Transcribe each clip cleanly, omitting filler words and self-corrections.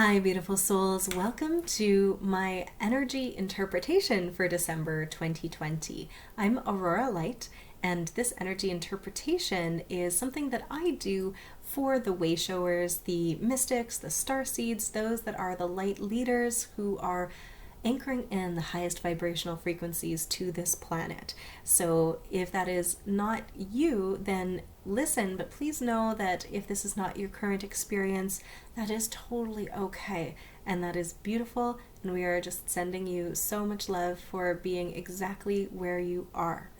Hi, beautiful souls. Welcome to my energy interpretation for December 2020. I'm Aurora Light, and this energy interpretation is something that I do for the way showers, the mystics, the star seeds, those that are the light leaders who are anchoring in the highest vibrational frequencies to this planet. So if that is not you, then listen, but please know that if this is not your current experience, that is totally okay, and that is beautiful, and we are just sending you so much love for being exactly where you are.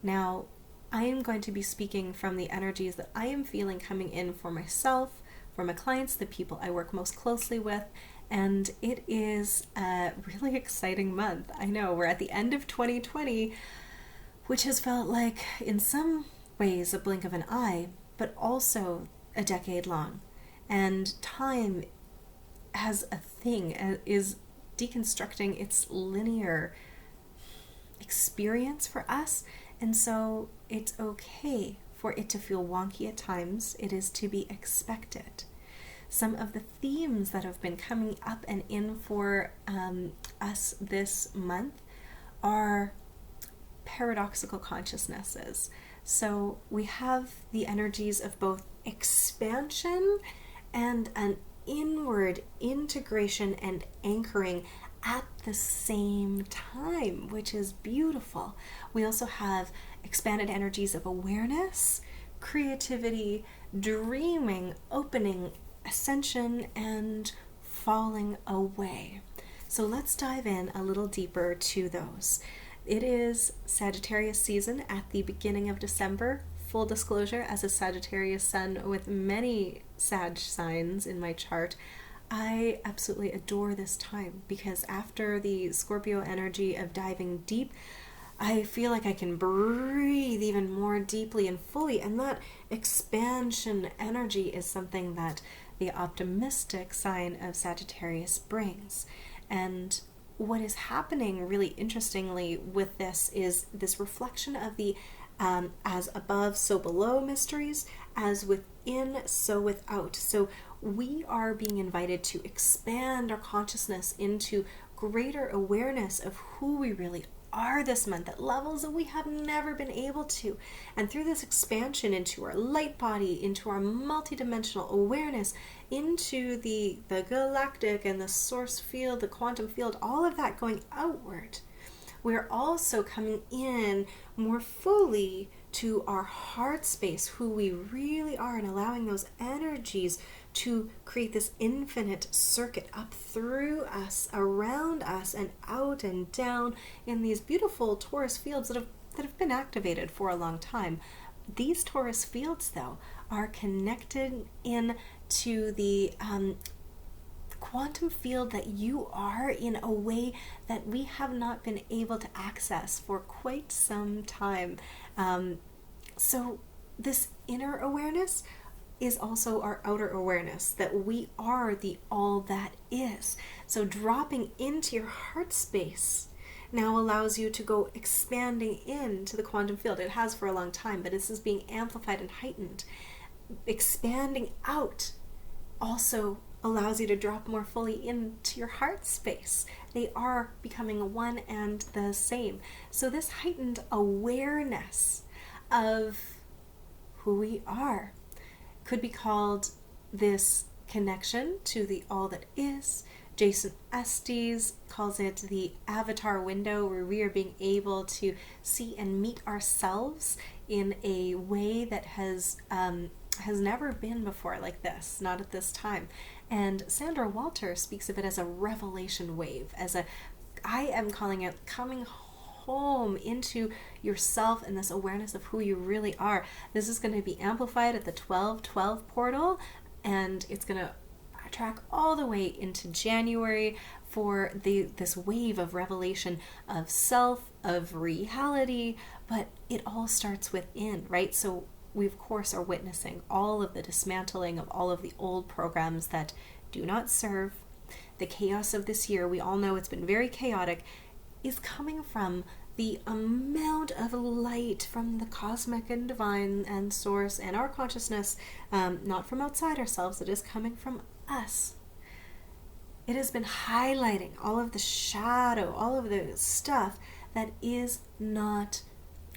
Now, I am going to be speaking from the energies that I am feeling coming in for myself, for my clients, the people I work most closely with, and it is a really exciting month. I know we're at the end of 2020, which has felt like, in some ways, a blink of an eye, but also a decade long. And time as a thing is deconstructing its linear experience for us, and so it's okay for it to feel wonky at times. It is to be expected. Some of the themes that have been coming up and in for us this month are paradoxical consciousnesses. So we have the energies of both expansion and an inward integration and anchoring at the same time, which is beautiful. We also have expanded energies of awareness, creativity, dreaming, opening, ascension, and falling away. So let's dive in a little deeper to those. It is Sagittarius season at the beginning of December. Full disclosure, as a Sagittarius sun with many Sag signs in my chart, I absolutely adore this time because after the Scorpio energy of diving deep, I feel like I can breathe even more deeply and fully, and that expansion energy is something that the optimistic sign of Sagittarius brings. And what is happening really interestingly with this is this reflection of the as above, so below mysteries, as within, so without. So we are being invited to expand our consciousness into greater awareness of who we really are this month at levels that we have never been able to. And through this expansion into our light body, into our multidimensional awareness, into the galactic and the source field, the quantum field, all of that going outward, we're also coming in more fully to our heart space, who we really are, and allowing those energies to create this infinite circuit up through us, around us, and out and down in these beautiful torus fields that have been activated for a long time. These torus fields, though, are connected in to the quantum field that you are in a way that we have not been able to access for quite some time. So this inner awareness is also our outer awareness, that we are the all that is. So dropping into your heart space now allows you to go expanding into the quantum field. It has for a long time, but this is being amplified and heightened. Expanding out also allows you to drop more fully into your heart space. They are becoming one and the same. So this heightened awareness of who we are could be called this connection to the all that is. Jason Estes calls it the avatar window, where we are being able to see and meet ourselves in a way that has never been before like this, not at this time. And Sandra Walter speaks of it as a revelation wave, I am calling it coming home into yourself and this awareness of who you really are. This is going to be amplified at the 12/12 portal, and it's going to track all the way into January for this wave of revelation of self, of reality, but it all starts within, right? So we of course are witnessing all of the dismantling of all of the old programs that do not serve. The chaos of this year, we all know it's been very chaotic, is coming from the amount of light from the cosmic and divine and source and our consciousness, not from outside ourselves. It is coming from us. It has been highlighting all of the shadow, all of the stuff that is not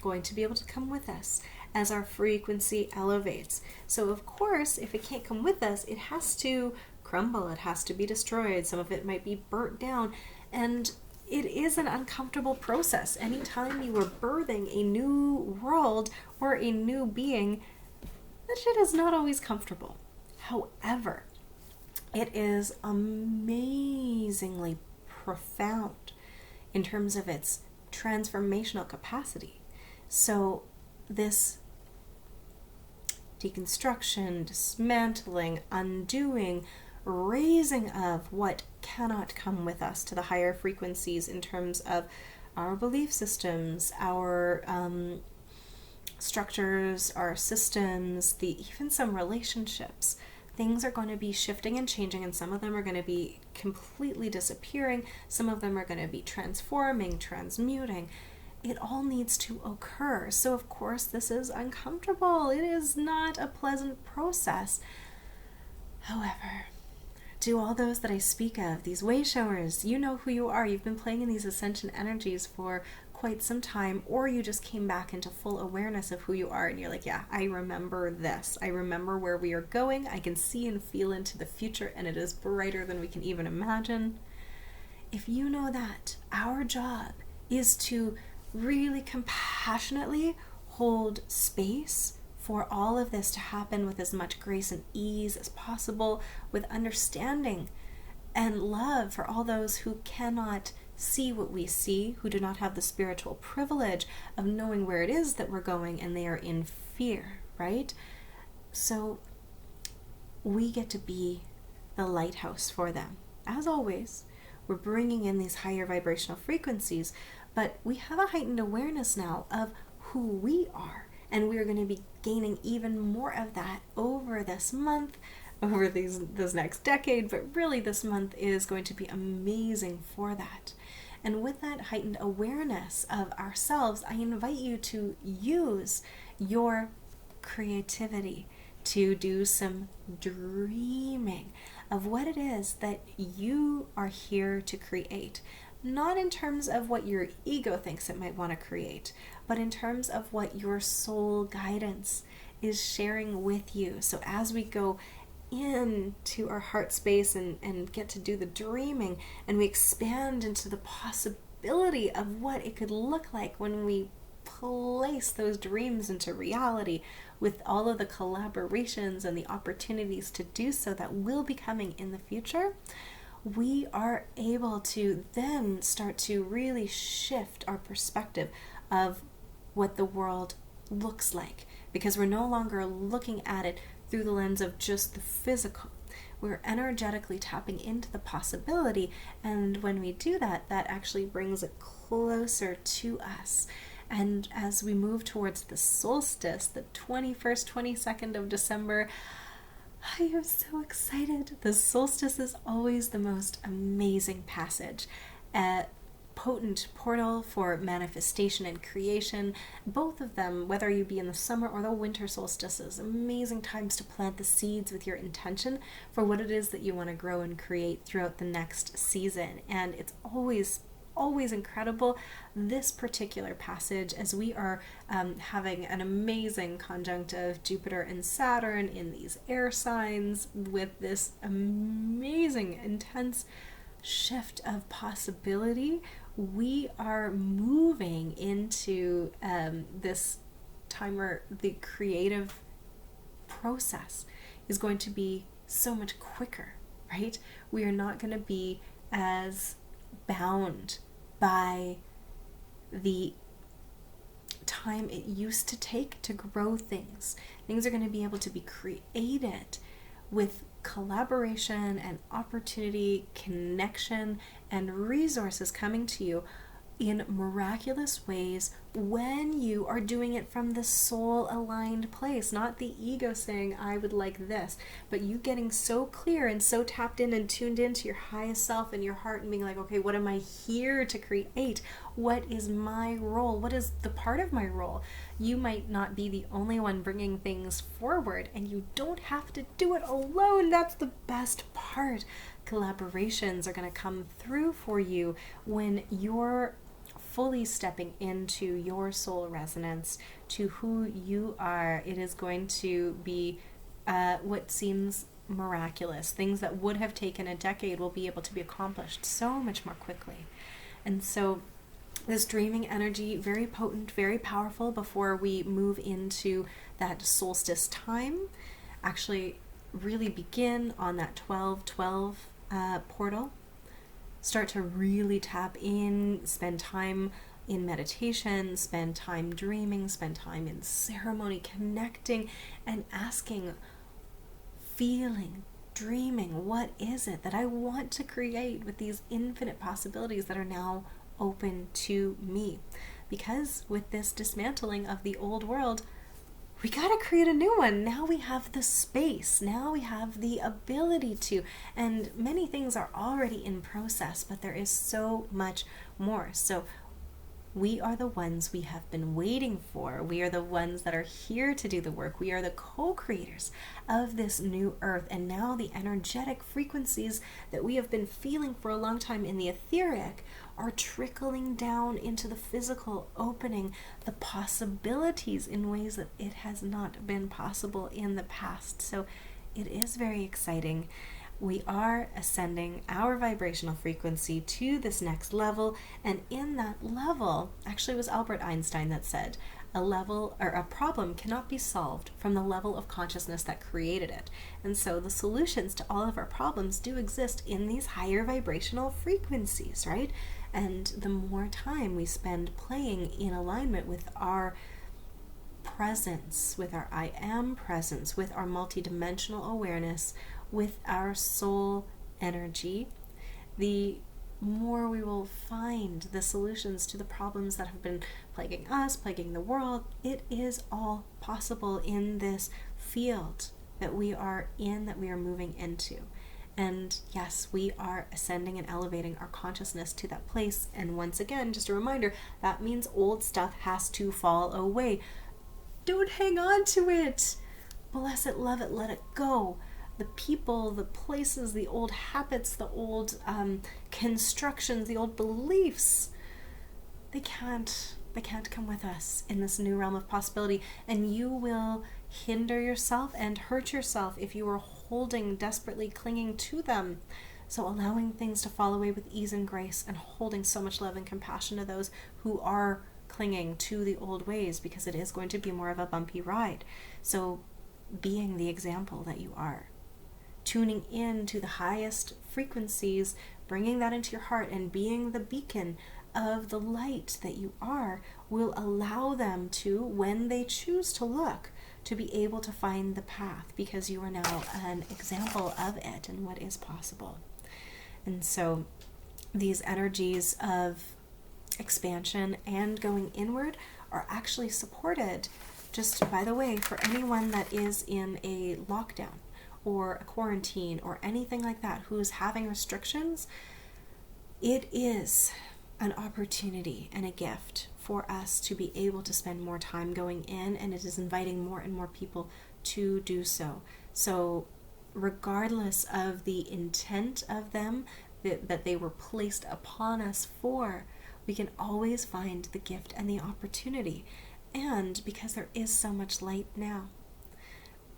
going to be able to come with us as our frequency elevates. So of course, if it can't come with us, it has to crumble, it has to be destroyed. Some of it might be burnt down, and it is an uncomfortable process. Anytime you are birthing a new world or a new being, that shit is not always comfortable. However, it is amazingly profound in terms of its transformational capacity. So this deconstruction, dismantling, undoing, raising of what cannot come with us to the higher frequencies in terms of our belief systems, our structures, our systems, even some relationships. Things are going to be shifting and changing, and some of them are going to be completely disappearing. Some of them are going to be transforming, transmuting. It all needs to occur. So of course this is uncomfortable. It is not a pleasant process. However, to all those that I speak of, these way showers, you know who you are. You've been playing in these ascension energies for quite some time, or you just came back into full awareness of who you are and you're like, yeah, I remember this. I remember where we are going. I can see and feel into the future, and it is brighter than we can even imagine. If you know that, our job is to really compassionately hold space for all of this to happen with as much grace and ease as possible, with understanding and love for all those who cannot see what we see, who do not have the spiritual privilege of knowing where it is that we're going, and they are in fear, right? So we get to be the lighthouse for them. As always, we're bringing in these higher vibrational frequencies, but we have a heightened awareness now of who we are, and we are going to be gaining even more of that over this month, over this next decade, but really this month is going to be amazing for that. And with that heightened awareness of ourselves, I invite you to use your creativity to do some dreaming of what it is that you are here to create. Not in terms of what your ego thinks it might want to create, but in terms of what your soul guidance is sharing with you. So as we go into our heart space and get to do the dreaming, and we expand into the possibility of what it could look like when we place those dreams into reality, with all of the collaborations and the opportunities to do so that will be coming in the future, we are able to then start to really shift our perspective of what the world looks like, because we're no longer looking at it through the lens of just the physical. We're energetically tapping into the possibility, and when we do that, that actually brings it closer to us. And as we move towards the solstice, the 21st, 22nd of December, I am so excited. The solstice is always the most amazing passage. A potent portal for manifestation and creation. Both of them, whether you be in the summer or the winter solstices, amazing times to plant the seeds with your intention for what it is that you want to grow and create throughout the next season. And it's always incredible, this particular passage, as we are having an amazing conjunct of Jupiter and Saturn in these air signs, with this amazing intense shift of possibility. We are moving into this time where the creative process is going to be so much quicker, right? We are not going to be as bound by the time it used to take to grow things. Things are going to be able to be created with collaboration and opportunity, connection, and resources coming to you in miraculous ways when you are doing it from the soul-aligned place, not the ego saying, I would like this, but you getting so clear and so tapped in and tuned into your highest self and your heart and being like, okay, what am I here to create? What is my role? What is the part of my role? You might not be the only one bringing things forward, and you don't have to do it alone. That's the best part. collaborations are going to come through for you when you're fully stepping into your soul resonance to who you are. It is going to be what seems miraculous. Things that would have taken a decade will be able to be accomplished so much more quickly. And so this dreaming energy, very potent, very powerful before we move into that solstice time. Actually really begin on that 12-12 portal. Start to really tap in, spend time in meditation, spend time dreaming, spend time in ceremony, connecting and asking, feeling, dreaming, what is it that I want to create with these infinite possibilities that are now open to me? Because with this dismantling of the old world, we got to create a new one. Now we have the space. Now we have the ability to. And many things are already in process, but there is so much more. So we are the ones we have been waiting for. We are the ones that are here to do the work. We are the co-creators of this new earth. And now the energetic frequencies that we have been feeling for a long time in the etheric are trickling down into the physical, opening the possibilities in ways that it has not been possible in the past. So it is very exciting. We are ascending our vibrational frequency to this next level, and in that level, actually it was Albert Einstein that said, a level or a problem cannot be solved from the level of consciousness that created it. And so the solutions to all of our problems do exist in these higher vibrational frequencies, right? And the more time we spend playing in alignment with our presence, with our I am presence, with our multidimensional awareness, with our soul energy, the more we will find the solutions to the problems that have been plaguing us, plaguing the world. It is all possible in this field that we are in, that we are moving into. And yes, we are ascending and elevating our consciousness to that place. And once again, just a reminder, that means old stuff has to fall away. Don't hang on to it. Bless it, love it, let it go. The people, the places, the old habits, the old constructions, the old beliefs, they can't come with us in this new realm of possibility. And you will hinder yourself and hurt yourself if you are holding, desperately clinging to them. So allowing things to fall away with ease and grace, and holding so much love and compassion to those who are clinging to the old ways, because it is going to be more of a bumpy ride. So being the example that you are, tuning in to the highest frequencies, bringing that into your heart, and being the beacon of the light that you are, will allow them to, when they choose to look, to be able to find the path, because you are now an example of it and what is possible. And so these energies of expansion and going inward are actually supported, just by the way, for anyone that is in a lockdown or a quarantine or anything like that, who is having restrictions. It is an opportunity and a gift for us to be able to spend more time going in, and it is inviting more and more people to do so. So regardless of the intent of them that they were placed upon us for, we can always find the gift and the opportunity. And because there is so much light now,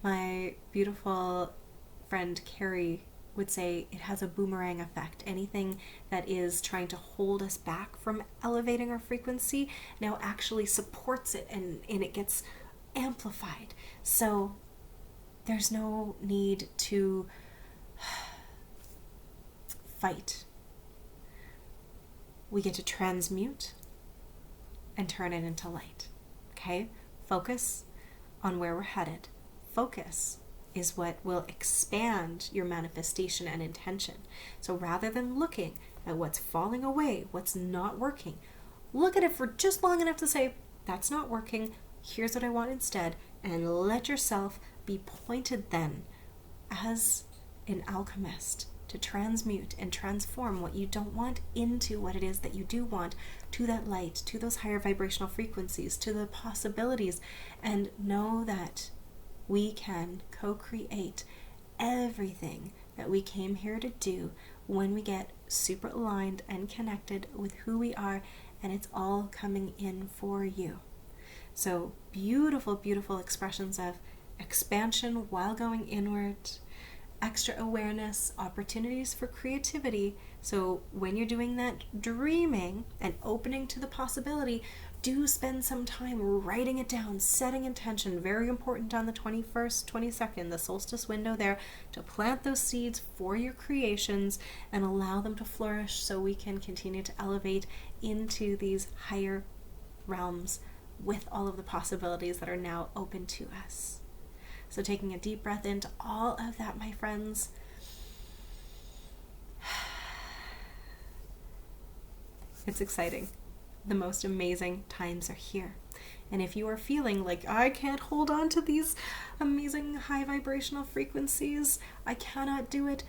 my beautiful friend Carrie would say it has a boomerang effect. Anything that is trying to hold us back from elevating our frequency now actually supports it, and it gets amplified. So there's no need to fight. We get to transmute and turn it into light. Okay? Focus on where we're headed. Focus is what will expand your manifestation and intention. So rather than looking at what's falling away, what's not working, look at it for just long enough to say, that's not working, here's what I want instead, and let yourself be pointed then as an alchemist to transmute and transform what you don't want into what it is that you do want, to that light, to those higher vibrational frequencies, to the possibilities, and know that we can co-create everything that we came here to do when we get super aligned and connected with who we are, and it's all coming in for you. So beautiful, beautiful expressions of expansion while going inward, extra awareness, opportunities for creativity. So when you're doing that dreaming and opening to the possibility, do spend some time writing it down, setting intention. Very important on the 21st, 22nd, the solstice window there, to plant those seeds for your creations and allow them to flourish so we can continue to elevate into these higher realms with all of the possibilities that are now open to us. So taking a deep breath into all of that, my friends. It's exciting. The most amazing times are here. And if you are feeling like, I can't hold on to these amazing high vibrational frequencies, I cannot do it,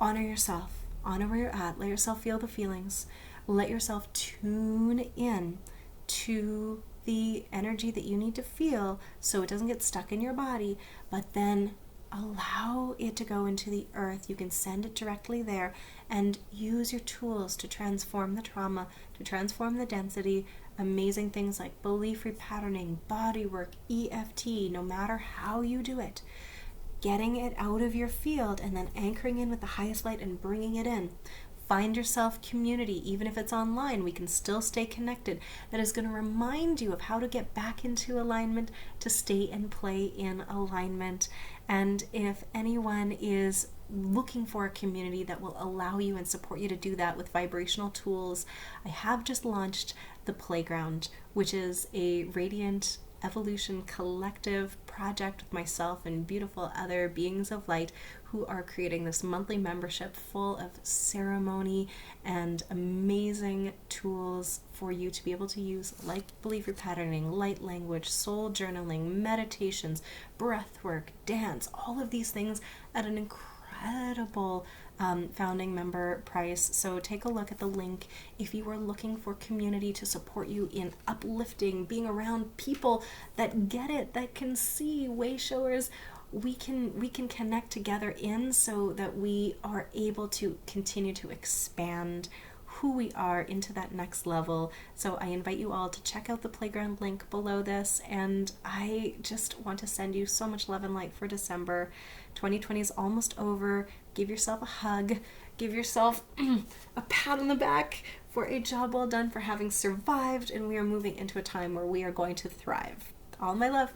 honor yourself. Honor where you're at. Let yourself feel the feelings. Let yourself tune in to the energy that you need to feel so it doesn't get stuck in your body, but then allow it to go into the earth. You can send it directly there and use your tools to transform the trauma, to transform the density. Amazing things like belief repatterning, body work, EFT, no matter how you do it. Getting it out of your field and then anchoring in with the highest light and bringing it in. Find yourself community, even if it's online, we can still stay connected. That is going to remind you of how to get back into alignment, to stay and play in alignment. And if anyone is looking for a community that will allow you and support you to do that with vibrational tools, I have just launched The Playground, which is a radiant evolution collective project with myself and beautiful other beings of light who are creating this monthly membership full of ceremony and amazing tools for you to be able to use, like belief repatterning, light language, soul journaling, meditations, breath work, dance, all of these things at an incredible founding member price. So take a look at the link if you are looking for community to support you in uplifting, being around people that get it, that can see way showers. We can connect together in so that we are able to continue to expand who we are into that next level. So I invite you all to check out the Playground link below this, and I just want to send you so much love and light for December. 2020 is almost over. Give yourself a hug. Give yourself a pat on the back for a job well done, for having survived, and we are moving into a time where we are going to thrive. All my love.